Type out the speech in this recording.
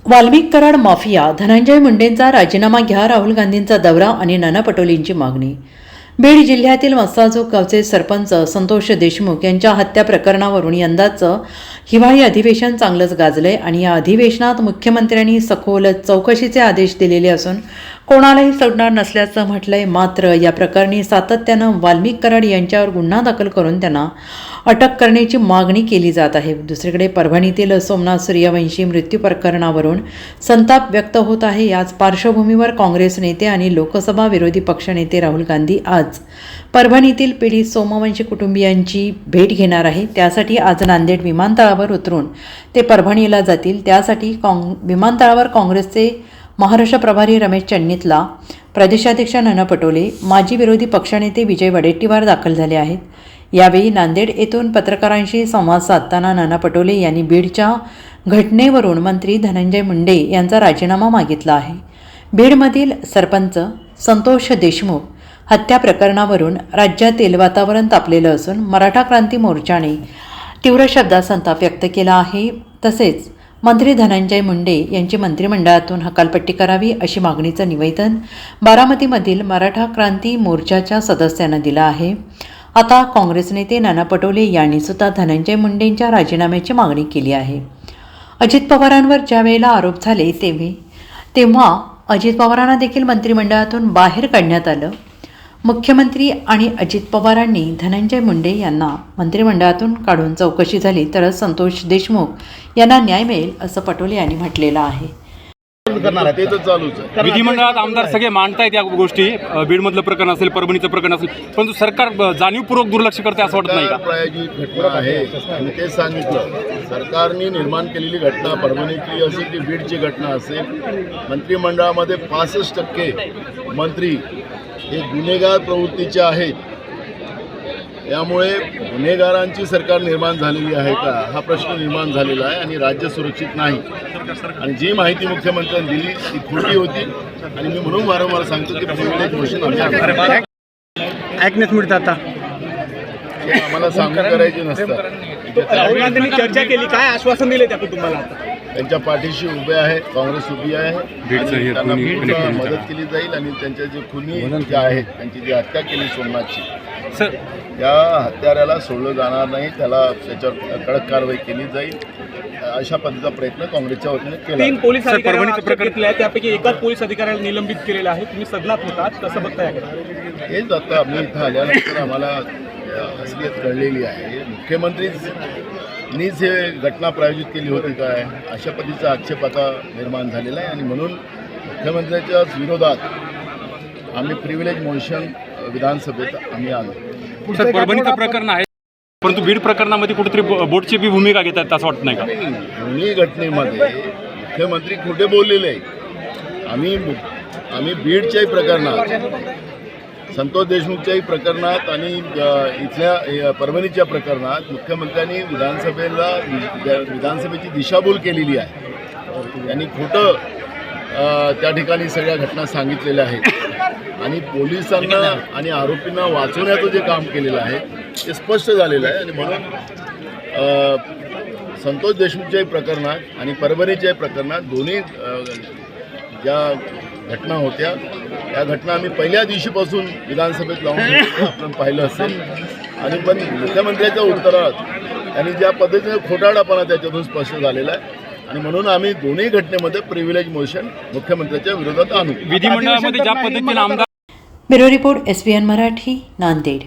Valmik Karad mafia Dhananjay मुंडेंचा राजीनामा घ्या, राहुल गांधींचा दौरा आणि नाना पटोलेंची मागणी। बीड जिल्ह्यातील मस्साजोग गावचे सरपंच संतोष देशमुख यांच्या हत्या प्रकरणावरून यंदाचं हिवाळी अधिवेशन चांगलंच गाजलंय आणि या अधिवेशनात मुख्यमंत्र्यांनी सखोल चौकशीचे आदेश दिलेले असून कोणालाही सोडणार नसल्याचं म्हटलंय। मात्र या प्रकरणी सातत्यानं वाल्मिक कराड यांच्यावर गुन्हा दाखल करून त्यांना अटक करण्याची मागणी केली जात आहे। दुसरीकडे परभणीतील सोमनाथ सूर्यवंशी मृत्यू प्रकरणावरून संताप व्यक्त होत आहे। याच पार्श्वभूमीवर काँग्रेस नेते आणि लोकसभा विरोधी पक्षनेते राहुल गांधी आज परभणीतील पीडित सोमवंशी कुटुंबियांची भेट घेणार आहे। त्यासाठी आज नांदेड विमानतळावर उतरून ते परभणीला जातील। त्यासाठी विमानतळावर काँग्रेसचे महाराष्ट्र प्रभारी रमेश चन्नीतला, प्रदेशाध्यक्ष नाना पटोले, माजी विरोधी पक्षनेते विजय वडेट्टीवार दाखल झाले आहेत। यावेळी नांदेड येथून पत्रकारांशी संवाद साधताना नाना पटोले यांनी बीडच्या घटनेवरून मंत्री धनंजय मुंडे यांचा राजीनामा मागितला आहे। बीडमधील सरपंच संतोष देशमुख हत्या प्रकरणावरून राज्यातील वातावरण तापलेलं असून मराठा क्रांती मोर्चाने तीव्र शब्दात संताप व्यक्त केला आहे। तसेच मंत्री धनंजय मुंडे यांची मंत्रिमंडळातून हकालपट्टी करावी अशी मागणीचं निवेदन बारामतीमधील मराठा क्रांती मोर्चाच्या सदस्यांना दिलं आहे। आता काँग्रेस नेते नाना पटोले यांनी सुद्धा धनंजय मुंडेंच्या राजीनाम्याची मागणी केली आहे। अजित पवारांवर ज्या वेळेला आरोप झाले तेव्हा अजित पवारांना देखील मंत्रिमंडळातून बाहेर काढण्यात आलं। मुख्यमंत्री आणि अजित पवारांनी धनंजय मुंडे यांना मंत्रिमंडळातून काढून चौकशी झाली तरच संतोष देशमुख यांना न्याय मिळेल असं पटोले यांनी म्हटलेलं आहे। विधिमंडळात आमदार सगळे मांडतायत या गोष्टी, बीडमधलं प्रकरण असेल, परभणीचं प्रकरण असेल, परंतु सरकार जाणीवपूर्वक दुर्लक्ष करते असं वाटत नाही का? प्रायोजित घटना आहे आणि ते सांगितलं सरकारने निर्माण केलेली घटना परभणीची असेल की बीडची घटना असेल, मंत्रिमंडळामध्ये 65% मंत्री हे गुन्हेगार प्रवृत्तीचे आहेत। त्यामुळे गुन्हेगारांची सरकार निर्माण झालेली आहे का हा प्रश्न निर्माण झालेला आहे आणि राज्य सुरक्षित नाही। आणि जी माहिती मुख्यमंत्र्यांनी दिली ती खोटी होती आणि मी म्हणून वारंवार सांगतो की प्रिव्हिलेज मोशन ऐकण्यात मिळतं आता आम्हाला सांगून करायचे नसतं। राहुल गांधींनी चर्चा केली, काय आश्वासन दिले त्या कुटुंबाला? त्यांच्या पाठीशी उभे आहे, काँग्रेस उभी आहे, त्यांना मदत केली जाईल आणि त्यांच्या जे खुनी जे आहेत त्यांची जी हत्या केली सोमनाथची त्या हत्याऱ्याला सोडलं जाणार नाही, त्याच्यावर कडक कारवाई केली जाईल अशा पद्धतीचा प्रयत्न काँग्रेसच्या वतीने केला। 3 पोलीस अधिकारी त्यापैकी एकाच पोलीस अधिकाऱ्याला निलंबित केलेलं आहे। तुम्ही सदनात होतात, कसं बघताय? हेच आता आम्ही इथं आल्यानंतर आम्हाला असलियत कळलेली आहे। मुख्यमंत्रीनीच हे घटना प्रायोजित केली होती काय अशा पद्धतीचा आक्षेप आता निर्माण झालेला आहे आणि म्हणून मुख्यमंत्र्यांच्या विरोधात आम्ही प्रिव्हिलेज मोशन विधानसभेत आम्ही आलो। परभणीचं प्रकरण आहे परंतु बीड प्रकरणामध्ये कुठेतरी बोर्डची बी भूमिका घेतात असं वाटत नाही का? दोन्ही घटनेमध्ये मुख्यमंत्री खोटे बोललेले आहे। आम्ही बीडच्याही प्रकरणात, संतोष देशमुखच्याही प्रकरणात आणि इथल्या परभणीच्या प्रकरणात मुख्यमंत्र्यांनी विधानसभेची दिशाभूल केलेली आहे। त्यांनी खोटं त्या ठिकाणी सगळ्या घटना सांगितलेल्या आहेत आणि पोलिसांना आणि आरोपींना वाचवण्याचं जे काम केलेलं आहे ते स्पष्ट झालेलं आहे आणि म्हणून संतोष देशमुखच्याही प्रकरणात आणि परभणीच्याही प्रकरणात दोन्ही ज्या घटना होत्या त्या घटना आम्ही पहिल्या दिवशीपासून विधानसभेत लावून आपण पाहिलं असेल आणि पण मुख्यमंत्र्यांच्या उत्तरात त्यांनी ज्या पद्धतीने खोटारडेपणा त्याच्यातून स्पष्ट झालेला आहे आणि म्हणून आम्ही दोन्ही घटनेमध्ये प्रिव्हिलेज मोशन मुख्यमंत्र्यांच्या विरोधात आणू। विधिमंडळामध्ये ज्या पद्धतीने आमदार। Bureau report SBN Marathi, Nanded.